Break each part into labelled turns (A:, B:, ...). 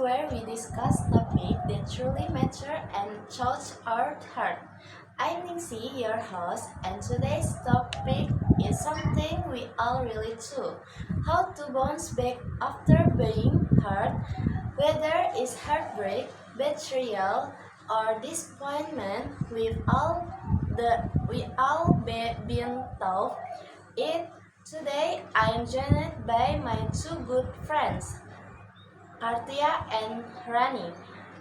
A: where we discuss topics that truly matter and touch our heart. I'm Ningsi, your host, and today's topic is something we all relate to: how to bounce back after being hurt, whether it's heartbreak, betrayal, or disappointment. Been through it. Today, I am joined by my two good friends, Kartia and Rani.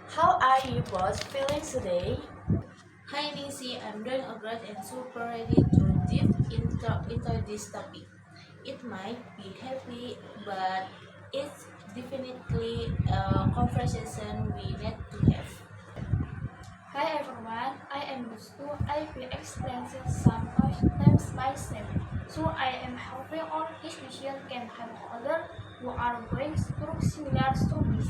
A: How are you both feeling today?
B: Hi Nancy, I'm doing great and super ready to into this topic. It might be heavy, but it's definitely a conversation we need to have.
C: Hi everyone, I am Gustu. I will experiencing some times myself, so I am hoping our discussion can help others who are going through similar struggles.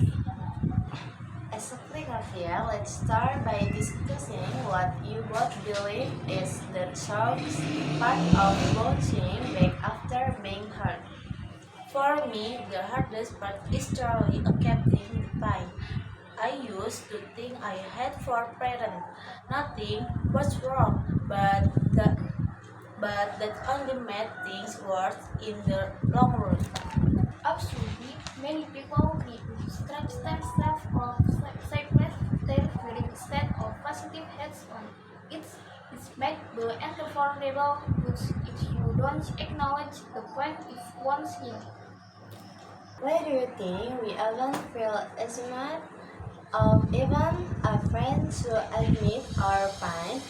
A: Exactly, Kartia. Let's start by discussing what you both believe is the toughest part of bouncing back after being hurt.
B: For me, the hardest part is truly accepting the pain. I used to think I had four parents. Nothing was wrong, but that only made things worse in the long run.
C: Absolutely, many people need to stretch themselves from sickness their feeling instead of positive heads on. It's make the uncomfortable, but if you don't acknowledge the point, it won't heal.
A: Why do you think we often feel ashamed of even a friend to admit our pain?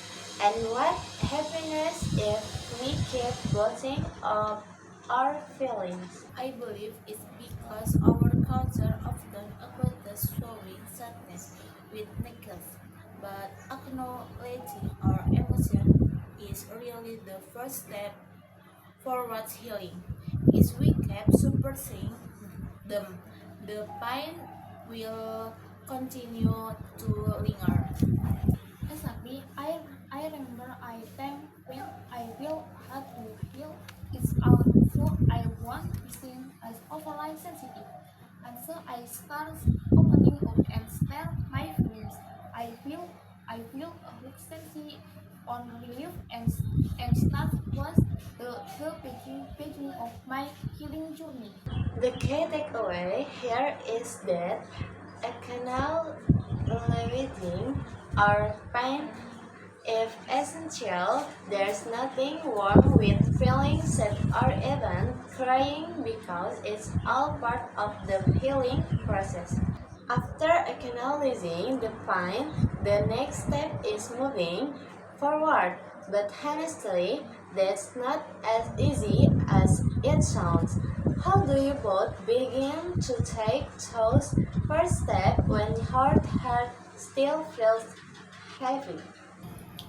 A: And what happiness if we keep bottling up our feelings?
B: I believe it's because our culture often equates showing sadness with neglect, but acknowledging our emotion is really the first step towards healing. If we keep suppressing them, the pain will continue to linger.
C: Exactly. I remember I think when I will have to heal it's out so I want to be seen as overly sensitive. And so I start opening up and share my feelings. I feel a sense on relief and that was the beginning of my healing journey.
A: The key takeaway here is that acknowledging our pain is essential. There's nothing wrong with feeling sad or even crying because it's all part of the healing process. After acknowledging the pain, the next step is moving forward. But honestly, that's not as easy as it sounds. How do you both begin to take those first steps when your heart still feels heavy?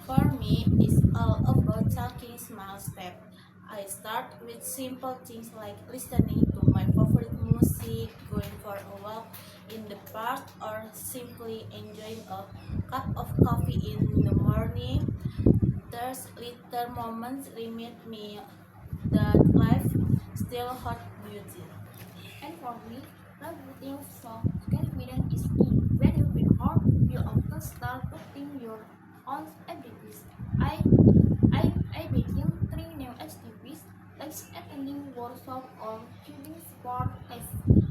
B: For me, it's all about taking small steps. I start with simple things like listening to my favorite music, going for a walk in the park, or simply enjoying a cup of coffee in the morning. Those little moments remind me that life still holds beauty.
C: And for me, rebuilding self-confidence is key. When you feel hurt, you often start doubting your own abilities. I, I begin trying new activities like attending workshops or doing sport that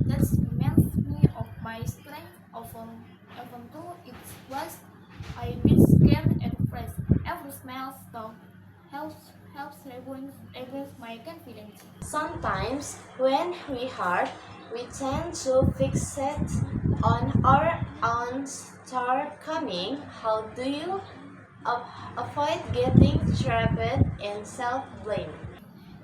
C: reminds me of my strength. Often though it was I been scared at first. Every small stop helps rebuild my confidence.
A: Sometimes, when we hurt, we tend to fixate on our own shortcoming. How do you avoid getting trapped in self-blame?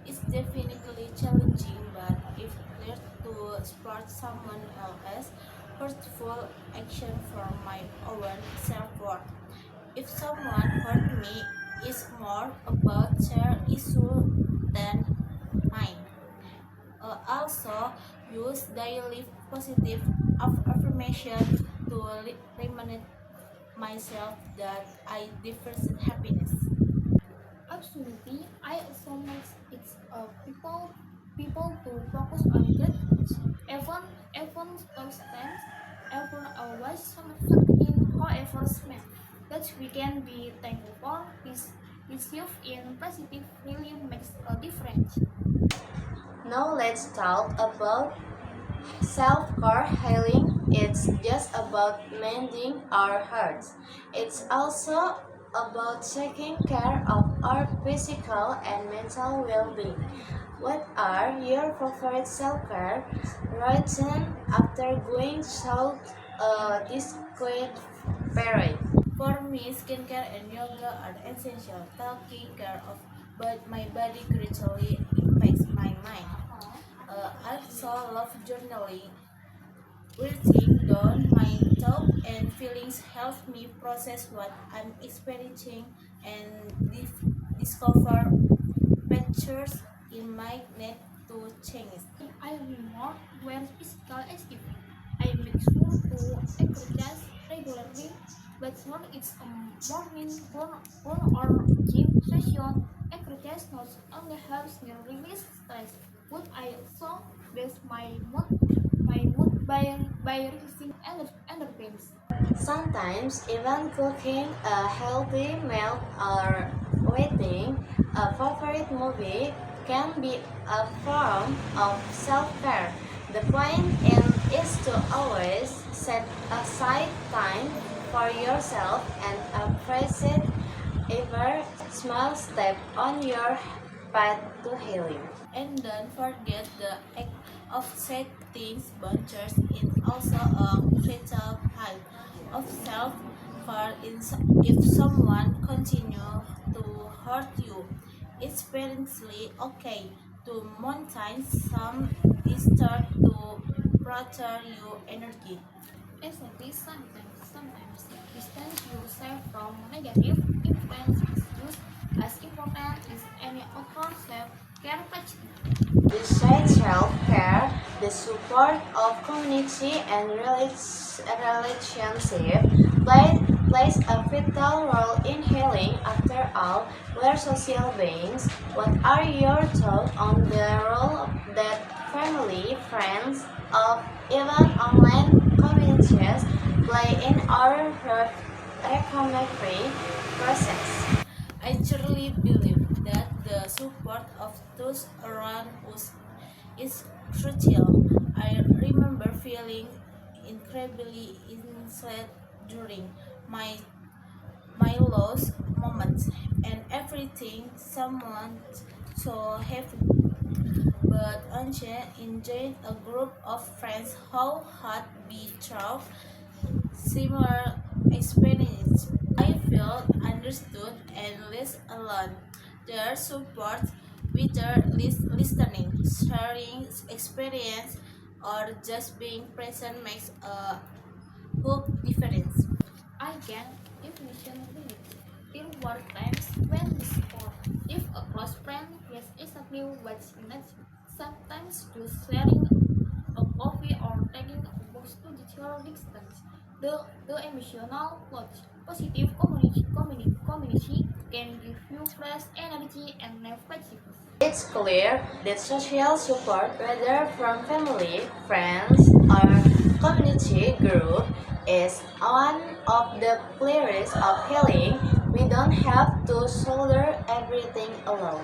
B: It's definitely challenging, but if learned to support someone else, hurtful action for my own self-worth. If someone hurt me, it's more about their issue than mine. Also, use daily positive affirmation to remind myself that I deserve happiness.
C: Absolutely, I assume it's people to focus on good things. Even those times, however always something, however small, that we can be thankful for. This shift in perspective really makes a difference.
A: Now let's talk about self-care healing. It's just about mending our hearts. It's also about taking care of our physical and mental well-being. What are your favorite self-care routines after going through this quiet period?
B: For me, skincare and yoga are essential. Taking care of my body greatly impacts my mind. I also love journaling. Writing down my thoughts and feelings helps me process what I'm experiencing and discover patterns in my need to change.
C: I will more when physical activity. I make sure to exercise regularly, but when it's a morning or gym session, exercise not only helps me release stress, but I also boost my mood by releasing endorphins.
A: Sometimes even cooking a healthy meal or watching a favorite movie can be a form of self-care. The point is to always set aside time for yourself and appreciate every small step on your path to healing.
B: And don't forget the act of setting boundaries is also a critical part of self-care. If someone continues to hurt you, it's apparently okay to maintain some distance to protect your energy.
C: Exactly, sometimes distance yourself from negative influence is just as important as any other self-care practice.
A: Besides self-care, the support of community and relationship plays a vital role in healing. After all, we're social beings. What are your thoughts on the role that family, friends, or even online communities play in our recovery process?
B: I truly believe that the support of those around us is crucial. I remember feeling incredibly insulated during my lost moments and everything someone so heavy. But Anche enjoyed a group of friends who had been through similar experience. I felt understood and less alone. Their support, whether listening, sharing experience, or just being present makes a huge difference.
C: I can definition relate. There were times when we support. If a close friend gets exactly what you need, sometimes just sharing a coffee or taking a book to digital distance. The emotional watch. Positive community can give you fresh energy and new perspectives.
A: It's clear that social support, whether from family, friends, or community group, is one of the pillars of healing. We don't have to shoulder everything alone.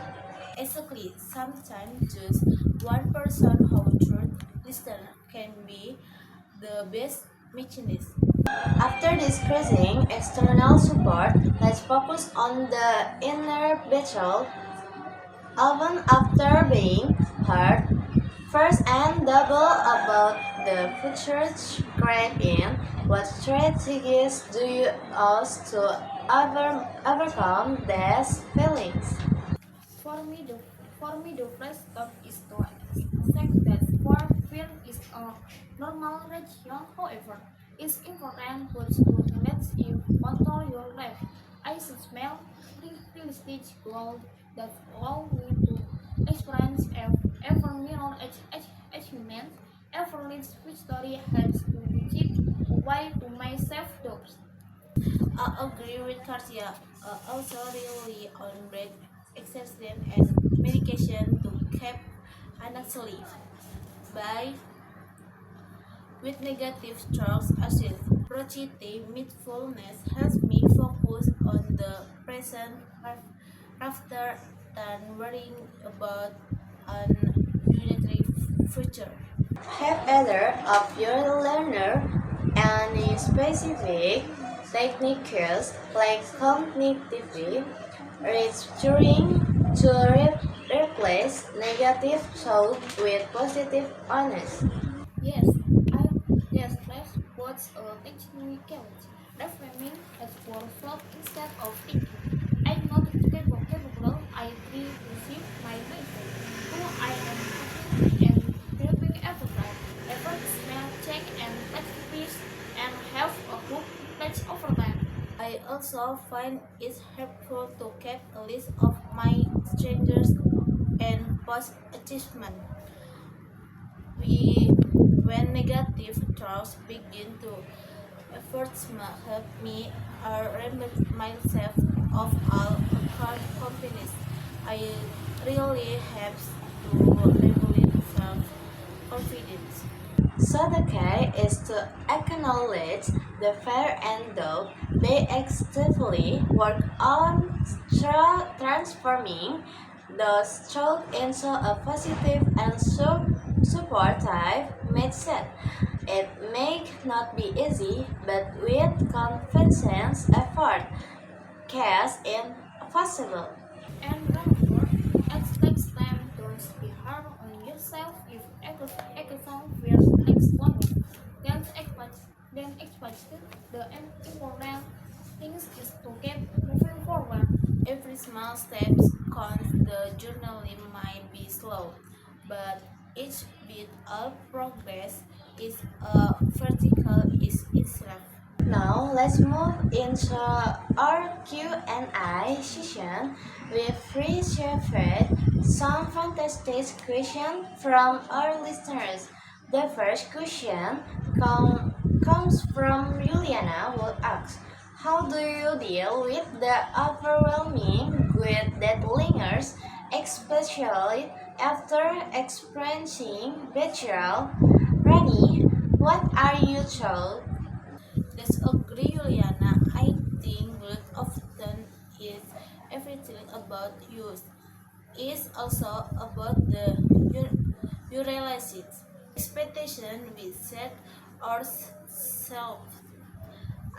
B: Exactly, sometimes just one person who truly listen can be the best mechanism.
A: After discussing external support, let's focus on the inner battle. Even after being hurt, first and double about the future scraping, what strategies do you use to overcome these feelings?
C: For me, the for me, the first step is to accept that fear is a normal reaction. However, it's important to let you control your life. I should smell realistic goals that allow me to experience ever mirror achievements. Effortless victory helps to chip away to my self-doubt.
B: I agree with Kartia. Also rely on breath exercise and medication to keep anxiety by With negative thoughts aside, approaching mindfulness helps me focus on the present rather than worrying about an unitary future.
A: Have either of your learner any specific techniques like cognitive restructuring to replace negative thought with positive honest?
C: Yes, I yes, let's what's a technicality. Reframing as for thought instead of thinking. I'm not capable. I receive my message. Who I am talking and helping everyone. Effort, smell, check and touch piece and have a hook touch over time.
B: I also find it helpful to keep a list of my strengths and past achievements. When negative thoughts begin to efforts help me remind myself of all companies. I really helps to rebuild self-confidence.
A: So the key is to acknowledge the fear and doubt. They actively work on transforming those thoughts into a positive and supportive mindset. It may not be easy, but with confidence, effort, chaos is possible.
C: And remember, it takes time. Don't be hard on yourself if exam feels exploding. Then expect the important things is to keep moving forward.
B: Every small step counts. The journaling might be slow, but each bit of progress is a vertical is itself.
A: Now let's move into our Q&A session. We've received some fantastic questions from our listeners. The first question comes from Juliana who asks, how do you deal with the overwhelming guilt that lingers, especially after experiencing betrayal? Rani, what are you told?
B: Disagree, Juliana. I think good often is everything about you. It's also about the you realize it. Expectation we set ourselves.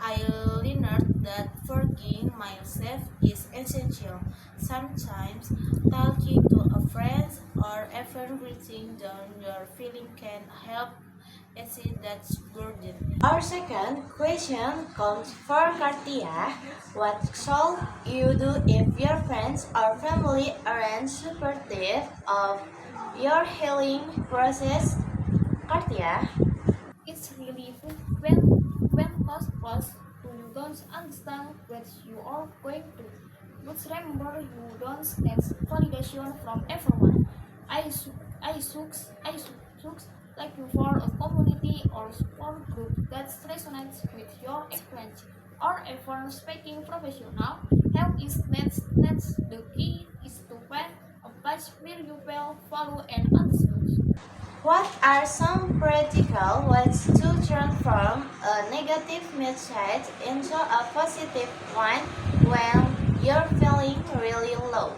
B: I learned that forgiving myself is essential. Sometimes talking to a friend or even writing down your feeling can help ease that burden.
A: Our second question comes for Kartia. What should you do if your friends or family aren't supportive of your healing process? Kartia?
C: It's really tough when close to you don't understand what you are going through. But remember, you don't need validation from everyone. I like you for a community or support group that resonates with your experience. Or even speaking professional help is next. The key is to find a place where you feel valued and understood.
A: What are some practical ways to transform a negative mindset into a positive one when you're feeling really low?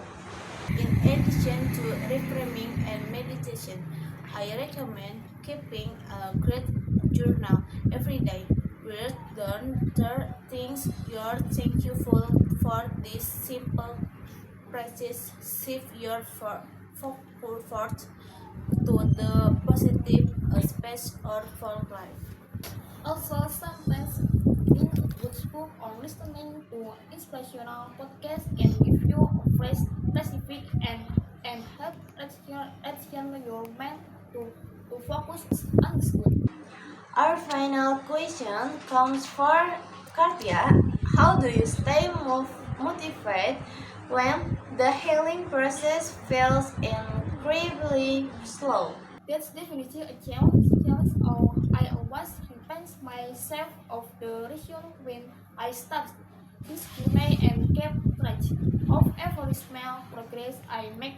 B: In addition to reframing and meditation, I recommend keeping a great journal every day. Write down the things you're thankful for. This simple practice shift your focus to the positive aspects of life.
C: Also, sometimes reading a good book or listening to inspirational podcasts can give you a fresh, specific, and help action your mind to focus on the good.
A: Our final question comes for Katya. How do you stay motivated when the healing process feels incredibly slow?
C: That's definitely a challenge. I always remind myself of the reason when I started this journey and kept track of every small progress I make.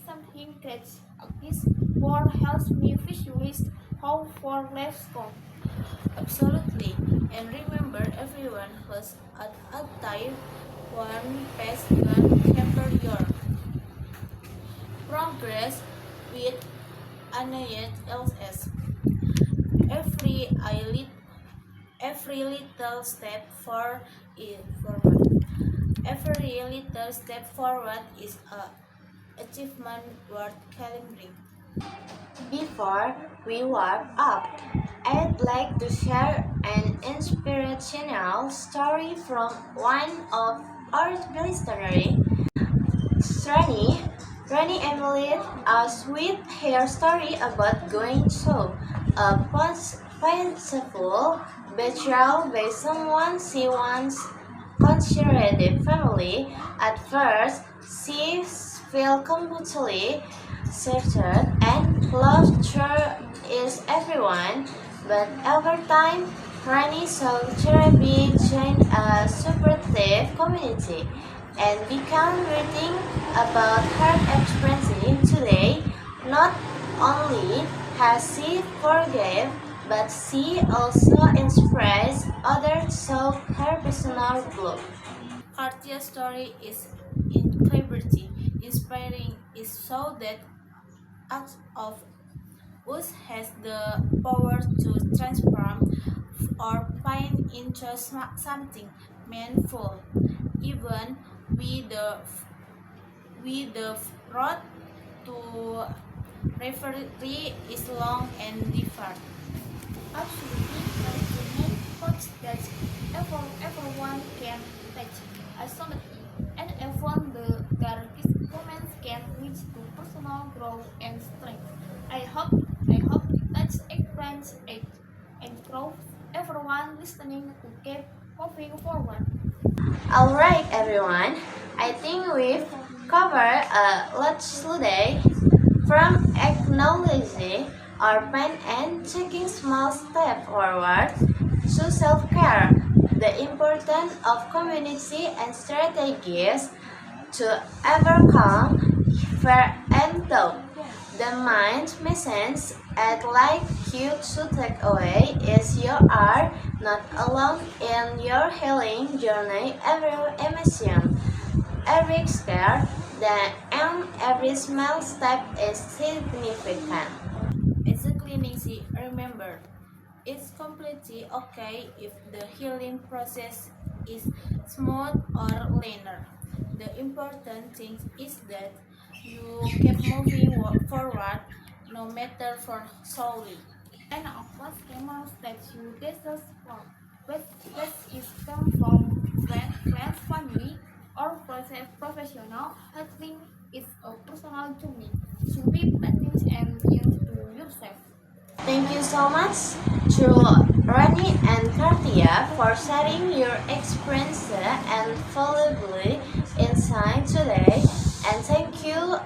C: Something creates this word helps me visualize hope for life's goal.
B: Absolutely. And remember, everyone has at a time one pace can hamper your progress with Anayat LS. Every I lit every little step forward. Every little step forward is a achievement worth celebrating.
A: Before we wrap up, I'd like to share an inspirational story from one of our listeners, Rani. Rani emulated us with her story about going through a painful betrayal by someone she once considered family. At first, she felt completely shattered and loved her is everyone, but over time, Rani saw therapy join a supportive community and began reading about her experience today. Not only has she forgave, but she also inspires others through her personal growth.
B: Cartia's story is incredibly inspiring. It shows that each of us has the power to transform our pain into something meaningful. Even with the road to recovery is long and difficult.
C: Absolutely, there is a main quote that everyone can touch isolation, and even the darkest moments can lead to personal growth and strength. I hope that explains it and growth everyone listening to keep moving forward.
A: Alright, everyone, I think we've covered a lot today, from acknowledging our pain and taking small steps forward to self care, the importance of community and strategies to overcome fear and doubt. The mind message I'd like you to take away is you are not alone in your healing journey. Every emotion, every scare, and every small step is significant.
B: As a clinician, remember, it's completely okay if the healing process is smooth or linear. The important thing is that you keep moving forward no matter for slowly.
C: And of course, camels that you deserve support. Whether it come from friends, family, or professional, helping is a personal journey. So be patient and kind to yourself.
A: Thank you so much to Rani and Kartia for sharing your experience and valuable insight today. And thank you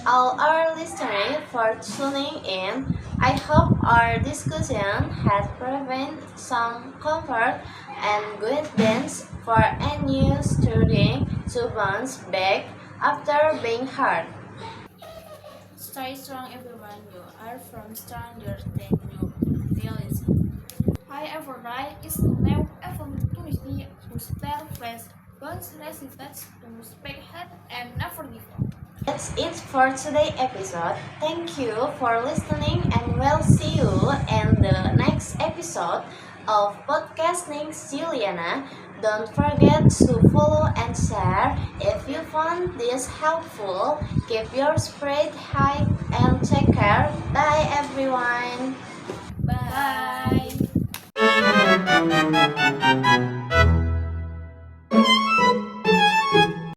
A: all our listeners for tuning in. I hope our discussion has provided some comfort and guidance for any student to bounce back after being hurt.
B: Stay strong, everyone. You are from stronger than you realize.
C: Hi everybody, it's now opportunity to stay fresh. Don't hesitate to speak ahead and never give up.
A: That's it for today's episode. Thank you for listening, and we'll see you in the next episode of Podcasting Juliana. Don't forget to follow and share. If you found this helpful, keep your spirit high and take care. Bye everyone.
B: Bye.
C: Bye.